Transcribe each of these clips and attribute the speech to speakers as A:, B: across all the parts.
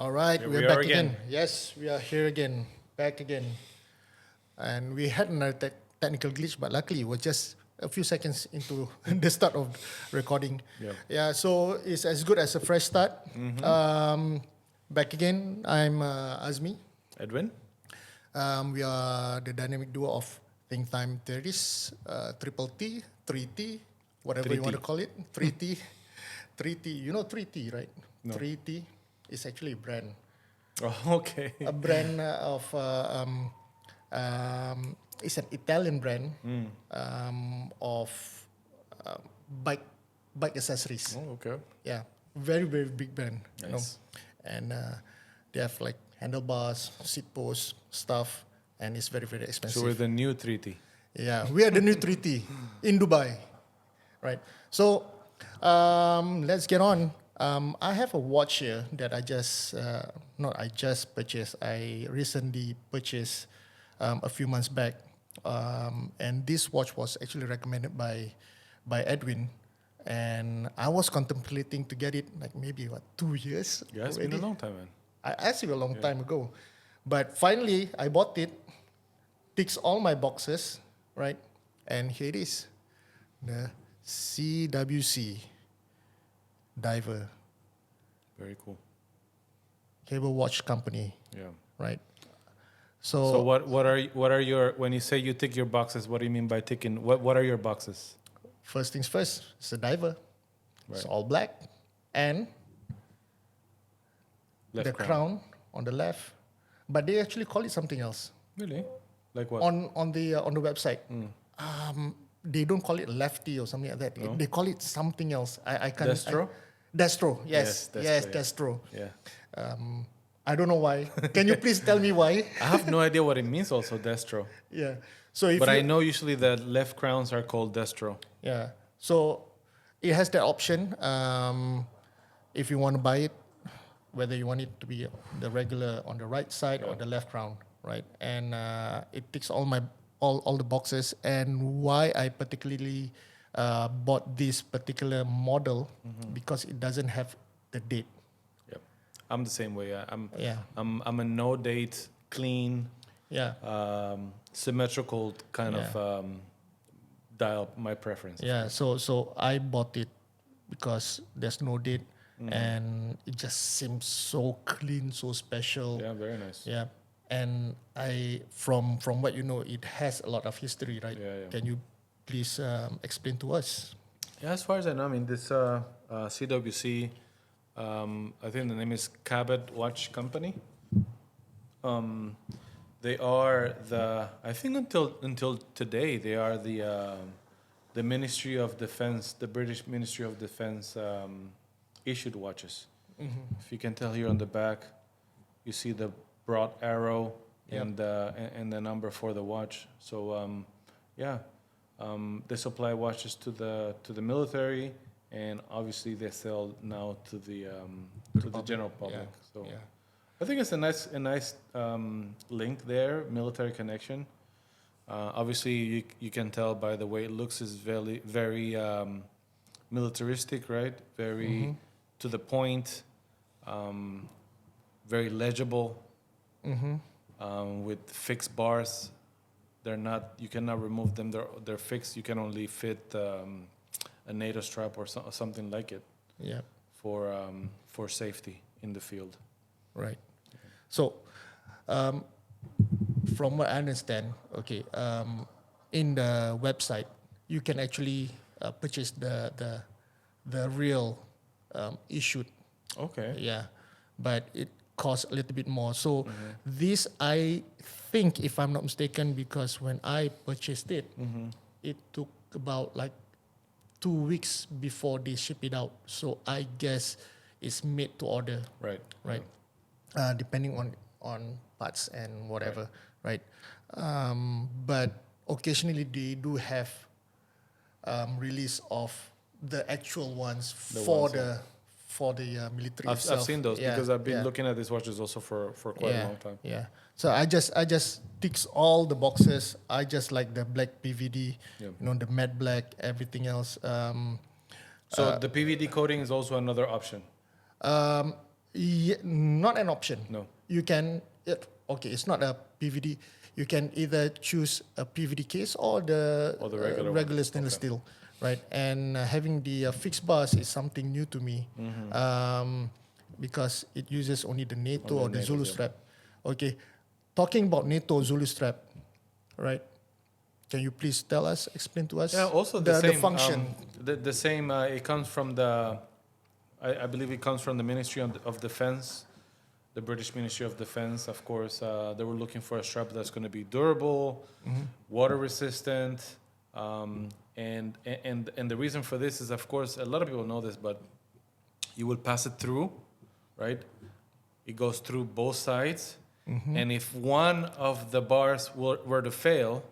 A: All right,
B: Here
A: we're
B: we
A: back
B: are
A: again.
B: again.
A: Yes, we are here again, back again. And we had another technical glitch, but luckily we're just a few seconds into the start of recording.
B: Yeah.
A: Yeah, so it's as good as a fresh start. Back again, I'm Azmi.
B: Edwin?
A: We are the dynamic duo of Think Time Theories, Triple T, 3T, whatever you want to
B: 3T.
A: call it. 3T. 3T. You know 3T, right?
B: No.
A: 3T is actually a brand.
B: Oh, okay.
A: A brand of it's an Italian brand of uh, bike bike accessories.
B: Oh, okay.
A: Yeah, very very big brand. You know,
B: Nice.
A: and they have like handlebars, seat posts, stuff, and it's very very expensive.
B: So we're the new treaty.
A: Yeah, we are the new treaty in Dubai, right? So let's get on. I have a watch here that I just purchased. I recently purchased a few months back, and this watch was actually recommended by Edwin, and I was contemplating to get it like maybe 2 years.
B: Yeah, it's been a long time, man.
A: I asked you a long time ago, but finally I bought it. Ticks all my boxes, right? And here it is, the CWC Diver
B: Very cool.
A: cable watch company,
B: Yeah.
A: right?
B: So what are your, when you say you tick your boxes, what do you mean by ticking? What are your boxes?
A: First things first, it's a diver. It's
B: Right.
A: all black, and
B: Left
A: the crown on the left, but they actually call it something else
B: Really? Like what?
A: on the website. They don't call it lefty or something like that.
B: No?
A: They call it something else. I can't.
B: Destro?
A: Destro. Yes.
B: Yes,
A: Yes.
B: Destro,
A: Destro.
B: Yeah.
A: I don't know why. Can you please tell me why?
B: I have no idea what it means also, Destro.
A: Yeah. So if
B: But
A: you,
B: I know usually the left crowns are called Destro.
A: yeah. So it has that option. If you want to buy it, whether you want it to be the regular on the right side or the left crown, right? And it ticks all the boxes. And why I particularly bought this particular model because it doesn't have the date.
B: Yep. I'm the same way.
A: Yeah.
B: I'm a no date, clean,
A: Yeah.
B: symmetrical kind
A: Yeah.
B: of dial. My preference.
A: Yeah, so I bought it because there's no date, and it just seems so clean, so special.
B: Yeah, very nice.
A: Yeah, and from what you know, it has a lot of history, right?
B: Yeah.
A: Can you please explain to us?
B: Yeah, as far as I know, I mean, this CWC, I think the name is Cabot Watch Company. They are I think until today, they are the Ministry of Defense, the British Ministry of Defense issued watches. If you can tell here on the back, you see the broad arrow and the number for the watch. So they supply watches to the military, and obviously they sell now to the general public. So
A: Yeah.
B: I think it's a nice link there, military connection. Obviously, you can tell by the way it looks is very militaristic, right? Very to the point, very legible, with fixed bars. They're not. You cannot remove them. They're fixed. You can only fit a NATO strap or something like it
A: Yeah,
B: for safety in the field.
A: right. So, from what I understand, okay, in the website you can actually purchase the real issued.
B: Okay.
A: Yeah, but it costs a little bit more. So this, I think, if I'm not mistaken, because when I purchased it, it took about like 2 weeks before they ship it out. So I guess it's made to order,
B: Right.
A: right? Depending on parts and whatever, right? But occasionally they do have release of the actual ones for the military
B: I've
A: itself.
B: seen those
A: Yeah,
B: because I've been
A: yeah.
B: looking at these watches also for quite a long time.
A: Yeah. So I just ticks all the boxes. I just like the black PVD,
B: Yep.
A: the matte black, everything else.
B: So the PVD coating is also another option.
A: not an option.
B: No.
A: You can, it's not a PVD. You can either choose a PVD case or the regular stainless steel, right? And having the fixed bars is something new to me, because it uses only the NATO or the
B: NATO,
A: Zulu strap. Okay, talking about NATO Zulu strap, right? Can you please explain to us?
B: Yeah, also the same
A: function.
B: The same. It comes from the, I believe it comes from the Ministry of Defense, the British Ministry of Defense. Of course, they were looking for a strap that's going to be durable, water resistant, and the reason for this is, of course, a lot of people know this, but you will pass it through, right? It goes through both sides, and if one of the bars were to fail,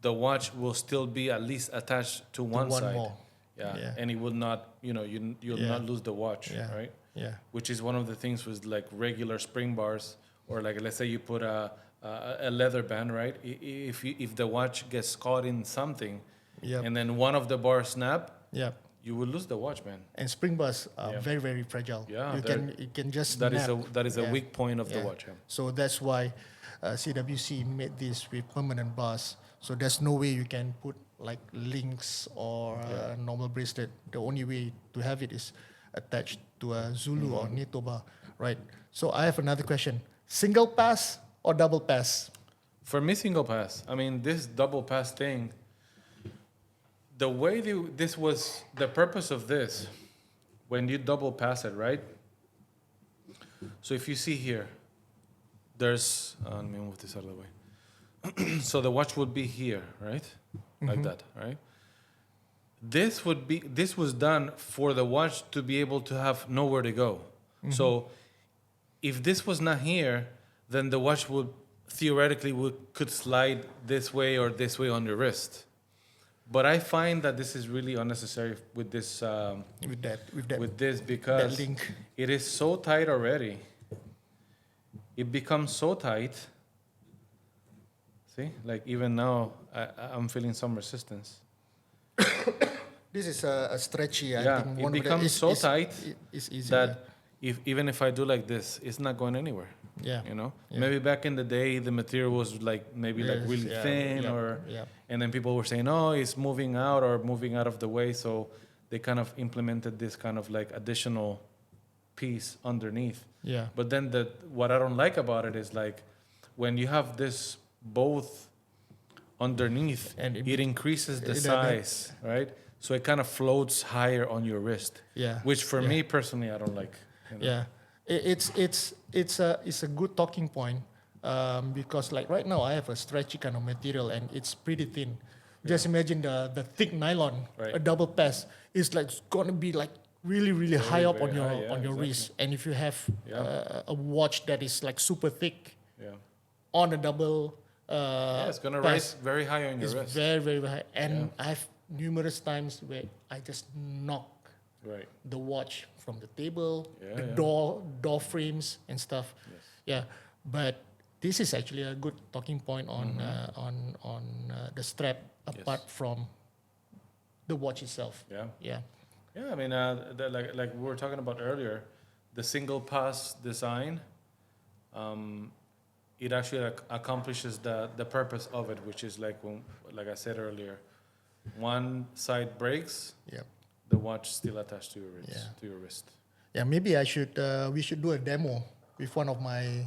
B: the watch will still be at least attached to one side.
A: More.
B: Yeah, and it will not, you'll not lose the watch, right?
A: Yeah.
B: Which is one of the things with like regular spring bars, or like let's say you put a leather band, right? If the watch gets caught in something, and then one of the bars snap, you will lose the watch, man.
A: And spring bars are very, very fragile.
B: Yeah,
A: you can just
B: that
A: snap.
B: is a weak point of the watch. Yeah.
A: So that's why CWC made this with permanent bars. So there's no way you can put like links or a normal bracelet. The only way to have it is attached to a Zulu or NATO bar, right? So I have another question: single pass or double pass?
B: For me, single pass. I mean, this double pass thing. The way this was the purpose of this, when you double pass it, right? So if you see here, there's let me move this out of the way. So the watch would be here, right? Like that, right? This was done for the watch to be able to have nowhere to go. So if this was not here, then the watch would theoretically could slide this way or this way on your wrist. But I find that this is really unnecessary with this with this because it is so tight already. It becomes so tight. See, like even now, I'm feeling some resistance.
A: This is a stretchy.
B: I think it becomes so tight
A: it's easy,
B: that even if I do like this, it's not going anywhere.
A: Yeah,
B: Maybe back in the day, the material was like maybe like really thin, and then people were saying, "Oh, it's moving out of the way." So they kind of implemented this kind of like additional piece underneath.
A: Yeah.
B: But then what I don't like about it is like when you have this both underneath, and it increases the size, right? So it kind of floats higher on your wrist.
A: Yeah.
B: Which for me personally, I don't like.
A: Yeah. It's a good talking point, because like right now I have a stretchy kind of material and it's pretty thin. Just imagine the thick nylon, a double pass is like gonna be like really really high up on your wrist. And if you have a watch that is like super thick, on a double,
B: it's gonna rise very high on your wrist.
A: Very very high. And I've numerous times where I just knock the watch from the table, the door frames and stuff. Yeah, but this is actually a good talking point on the strap apart from the watch itself. Yeah.
B: I mean, like we were talking about earlier, the single pass design, it actually accomplishes the purpose of it, which is like like I said earlier, one side breaks. The watch still attached to your wrist.
A: Yeah, maybe we should do a demo with one of my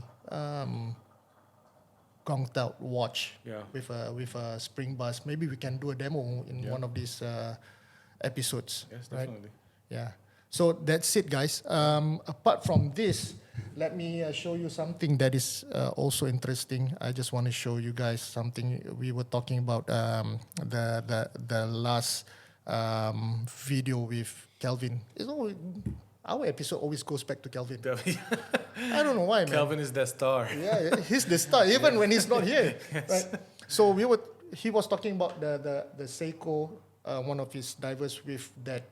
A: conked out watch with a spring bus. Maybe we can do a demo in one of these episodes.
B: Yes, definitely.
A: Right? Yeah. So that's it, guys. Apart from this, let me show you something that is also interesting. I just want to show you guys something. We were talking about the last video with Kelvin. Our episode always goes back to Kelvin. I don't know why, man.
B: Kelvin is the star.
A: Yeah, he's the star, even when he's not here. Right? So he was talking about the SEIKO, one of his divers with that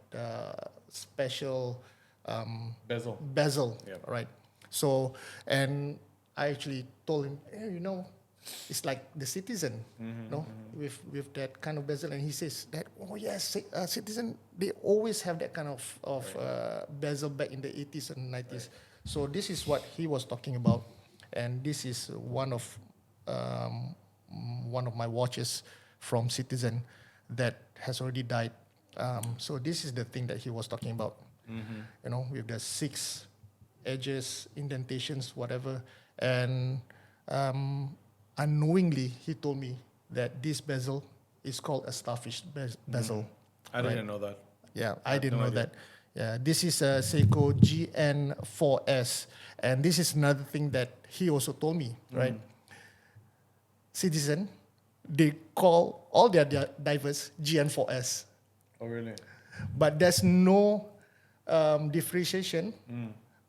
A: special bezel, right? So, and I actually told him, hey, it's like the Citizen, with that kind of bezel. And he says that, oh yes, Citizen, they always have that kind of bezel back in the 80s and 90s. Right. So this is what he was talking about, and this is um, one of my watches from Citizen that has already died. So this is the thing that he was talking about. You know, with the 6 edges, indentations, whatever, and unknowingly he told me that this bezel is called a Starfish Bezel.
B: I didn't know that.
A: Yeah, I didn't
B: no
A: know
B: idea.
A: that. Yeah, this is a SEIKO GN4S, and this is another thing that he also told me, right? Citizen, they call all their divers GN4S,
B: Oh, really?
A: but there's no differentiation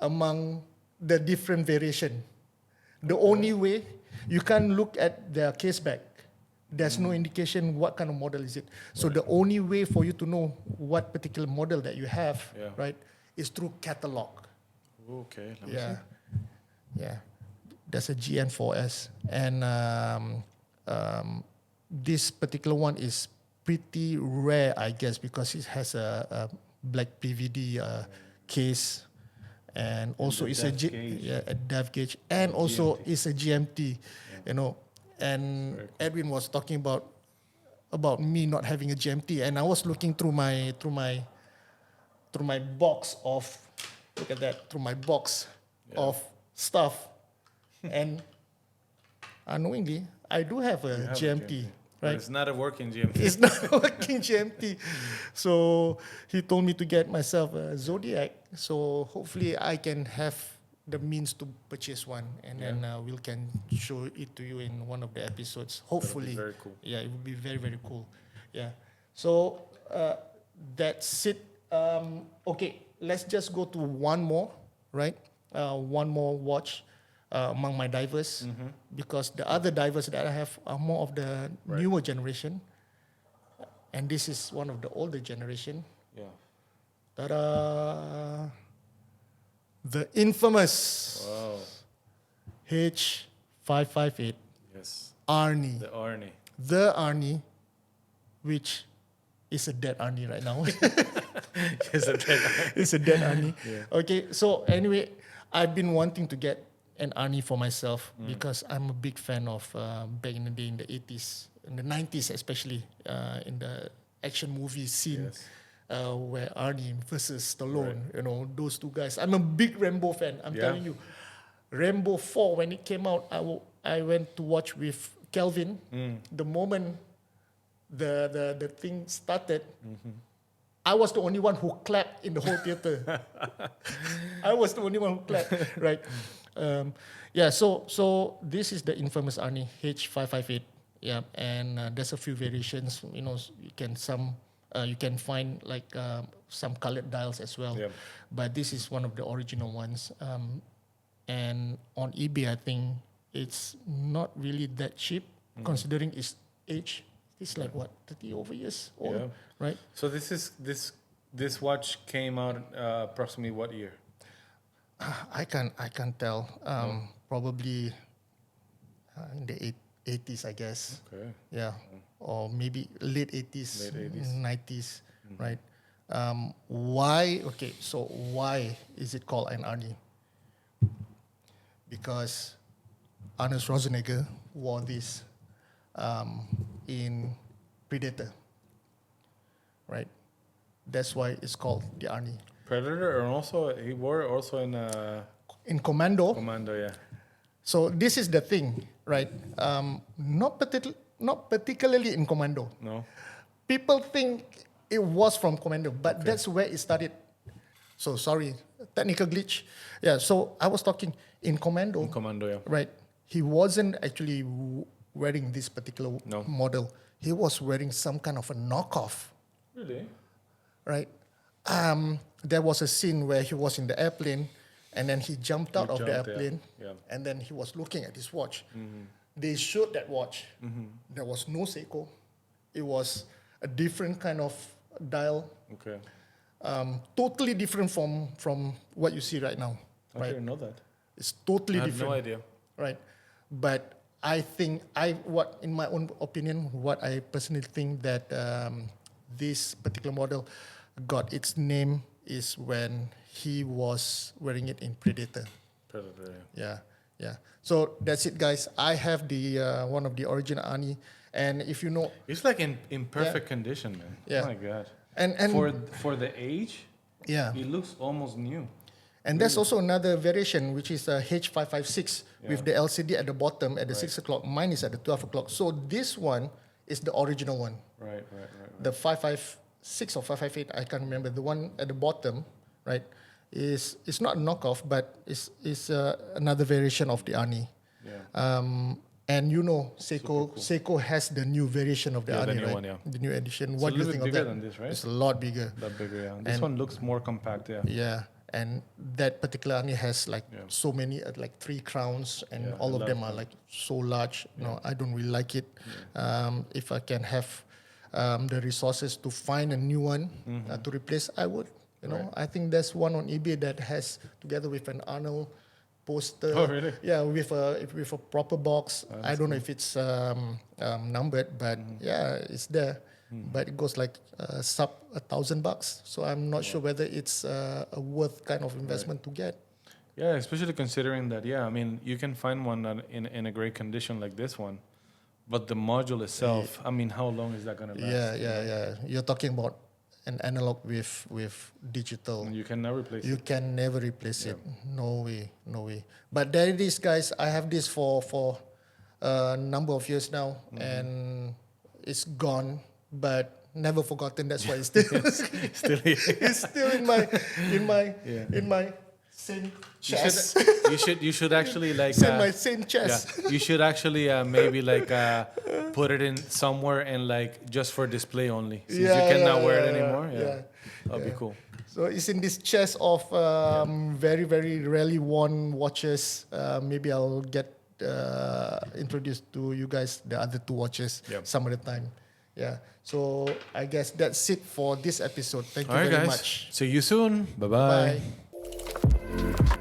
A: among the different variation. The only way, you can't look at their case back. There's no indication what kind of model is it. So the only way for you to know what particular model that you have, right, is through catalog.
B: Okay. Let me
A: Yeah,
B: see.
A: yeah. That's a GN4S, and this particular one is pretty rare, I guess, because it has a black PVD case, and also
B: the
A: it's a
B: depth gauge.
A: a depth gauge, and also
B: GMT.
A: it's a GMT, you know. And
B: Very cool.
A: Edwin was talking about me not having a GMT, and I was looking through my box of, look at that, through my box of stuff, and unknowingly I do have a
B: You have a
A: GMT,
B: But
A: right?
B: it's not a working GMT.
A: It's not a working GMT. So he told me to get myself a Zodiac. So hopefully I can have the means to purchase one, and then we can show it to you in one of the episodes. Hopefully.
B: Very cool.
A: Yeah, it would be very, very cool. Yeah. So that's it. Okay, let's just go to one more, right? One more watch among my divers, because the other divers that I have are more of the newer generation, and this is one of the older generation.
B: Yeah.
A: Ta-da! The infamous
B: Wow.
A: H558
B: Yes.
A: Arnie.
B: The Arnie.
A: The Arnie, which is a dead Arnie right now.
B: Yes, a dead
A: It's a dead Arnie.
B: Yeah.
A: Okay, so anyway, I've been wanting to get an Arnie for myself because I'm a big fan of back in the day, in the 80s, in the 90s especially, in the action movie scene.
B: Yes.
A: Where Arnie versus Stallone, you know, those two guys. I'm a big Rambo fan. I'm telling you, Rambo 4, when it came out, I went to watch with Kelvin. The moment the thing started, I was the only one who clapped in the whole theater. I was the only one who clapped, right? Yeah, so this is the infamous Arnie H558. Yeah, and there's a few variations. You know, you can find like some colored dials as well.
B: Yep.
A: But this is one of the original ones. And on eBay, I think it's not really that cheap, considering its age. It's like what, 30 over years old,
B: Yeah.
A: right?
B: So this watch came out approximately what year?
A: I can't tell. Probably in the 80s, I guess.
B: Okay.
A: Yeah, or maybe late 80s,
B: Late 80s.
A: 90s, right? Why? Okay, so why is it called an Arnie? Because Arnold Schwarzenegger wore this in Predator, right? That's why it's called the Arnie.
B: Predator, and also he wore it also in
A: In Commando,
B: Commando. Yeah.
A: so this is the thing, right? Not particularly in Commando.
B: No.
A: People think it was from Commando, but that's where it started. So sorry, technical glitch. Yeah, so I was talking in Commando,
B: Commando. Yeah.
A: right? He wasn't actually wearing this particular
B: No.
A: model. He was wearing some kind of a knockoff,
B: Really?
A: right? There was a scene where he was in the airplane, and then he jumped out of the
B: jumped, yeah.
A: airplane,
B: Yeah.
A: and then he was looking at his watch. They showed that watch. There was no SEIKO. It was a different kind of dial,
B: Okay.
A: totally different from what you see right now.
B: I
A: Right?
B: didn't know that.
A: It's totally
B: I had
A: different.
B: no idea.
A: Right? But I think in my own opinion, what I personally think that this particular model got its name is when he was wearing it in Predator.
B: Predator.
A: Yeah. So that's it, guys. I have the one of the original Arnie, and if you know,
B: It's like in perfect condition, man.
A: Yeah.
B: Oh my god.
A: and
B: For the age,
A: yeah,
B: it looks almost new.
A: and there's also another variation which is a H556 with the LCD at the bottom at the 6 o'clock. Mine is at the 12 o'clock. So this one is the original one.
B: Right.
A: The 556 or 558, I can't remember. The one at the bottom, right, is it's not a knockoff, but is another variation of the Arnie.
B: Yeah.
A: And you know, SEIKO has the new variation of the
B: Yeah, the
A: Arnie,
B: new
A: right?
B: one, yeah.
A: The new edition.
B: It's
A: What
B: a
A: do you
B: little
A: think
B: bit
A: of
B: bigger
A: that?
B: than this, right?
A: It's a lot bigger.
B: That bigger, yeah. This
A: And-
B: one looks more compact, yeah.
A: Yeah, and that particular Arnie has like so many, like 3 crowns, and all of them are like so large. No, I don't really like it. If I can have the resources to find a new one to replace, I would. You know, I think there's one on eBay that has together with an Arnold poster.
B: Oh, really?
A: Yeah, with a proper box. I don't know if it's numbered, but yeah, it's there. But it goes like sub $1,000. So I'm not sure whether it's a worth kind of investment to get.
B: Yeah, especially considering that, I mean, you can find one that in a great condition like this one, but the module itself, I mean, how long is that going to last?
A: Yeah. You're talking about an analog with digital.
B: And you can never replace
A: You
B: it.
A: can never replace it. No way. But there it is, guys. I have this for a number of years now, and it's gone, but never forgotten. That's why it's still
B: Still here.
A: it's still in my same chest.
B: You should actually like
A: It's in my same chest.
B: you should actually maybe like put it in somewhere and like just for display only, since you cannot wear it anymore. That'd be cool.
A: So it's in this chest of very, very rarely worn watches. Maybe I'll get introduced to you guys the other 2 watches some of the time. Yeah. So I guess that's it for this episode. Thank you
B: All right,
A: very
B: guys.
A: much.
B: See you soon. Bye-bye.
A: Bye.